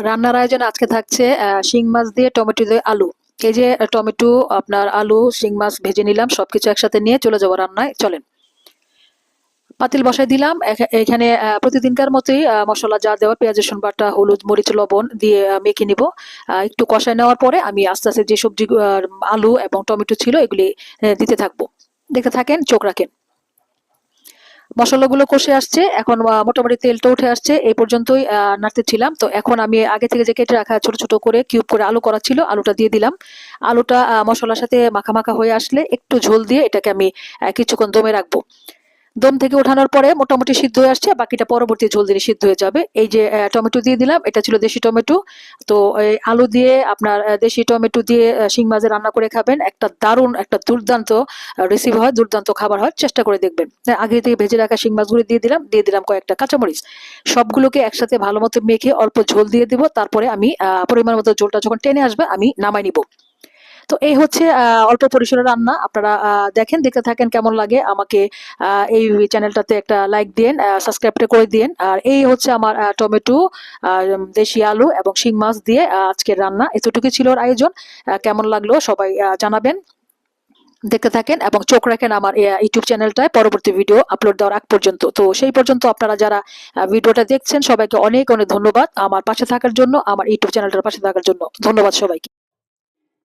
রান্নার আয়োজনে আজকে থাকছে শিং মাছ দিয়ে টমেটো দিয়ে আলু। এই যে টমেটো, আপনার আলু, শিং মাছ ভেজে নিলাম, সবকিছু একসাথে নিয়ে চলে যাবো রান্নায়। চলেন, পাতিল বসাই দিলাম। এখানে প্রতিদিনকার মতোই মশলা যা দেওয়া, পেঁয়াজ রসুন বাটা, হলুদ মরিচ লবণ দিয়ে মেখে নিব। একটু কষায় নেওয়ার পরে আমি আস্তে আস্তে যে সবজি, আলু এবং টমেটো ছিল এগুলি দিতে থাকবো। দেখতে থাকেন, চোখ রাখেন। মশলাগুলো কষে আসছে, এখন মোটামুটি তেলটা উঠে আসছে, এই পর্যন্তই নাড়তেছিলাম। তো এখন আমি আগে থেকে যে কেটে রাখা ছোট ছোট করে কিউব করে আলু করা ছিল, আলুটা দিয়ে দিলাম। আলুটা মশলার সাথে মাখা মাখা হয়ে আসলে একটু ঝোল দিয়ে এটাকে আমি কিছুক্ষণ দমে রাখবো। দম থেকে ওঠানোর পরে মোটামুটি সিদ্ধ হয়ে আসছে, বাকিটা পরবর্তী ঝোল দিলে সিদ্ধ হয়ে যাবে। এই যে টমেটো দিয়ে দিলাম, এটা ছিল দেশি টমেটো। তো এই আলু দিয়ে আপনার দেশি টমেটো দিয়ে শিং মাছ রান্না করে খাবেন, একটা দারুণ একটা দুর্দান্ত রেসিপি হয়, দুর্দান্ত খাবার হয়, চেষ্টা করে দেখবেন। আগে থেকে ভেজে রাখা শিং মাছগুলো দিয়ে দিলাম কয়েকটা কাঁচামরিচ। সবগুলোকে একসাথে ভালো মতো মেখে অল্প ঝোল দিয়ে দিব। তারপরে আমি পরিমাণ মতো ঝোলটা যখন টেনে আসবে আমি নামাই নিব। তো এই হচ্ছে অল্প পরিসরের রান্না। আপনারা দেখেন, দেখতে থাকেন কেমন লাগে। আমাকে এই চ্যানেলটাতে একটা লাইক দিন, সাবস্ক্রাইবটা করে দিন। আর এই হচ্ছে আমার টমেটো, দেশি আলু এবং শিং মাছ দিয়ে আজকের রান্না। এতটুকুই ছিল ওর আয়োজন। কেমন লাগলো সবাই জানাবেন। দেখতে থাকেন এবং চোখ রাখেন আমার ইউটিউব চ্যানেলটায় পরবর্তী ভিডিও আপলোড দেওয়ার আগ পর্যন্ত। তো সেই পর্যন্ত আপনারা যারা ভিডিওটা দেখছেন সবাইকে অনেক অনেক ধন্যবাদ আমার পাশে থাকার জন্য, আমার ইউটিউব চ্যানেলটার পাশে থাকার জন্য। ধন্যবাদ সবাইকে।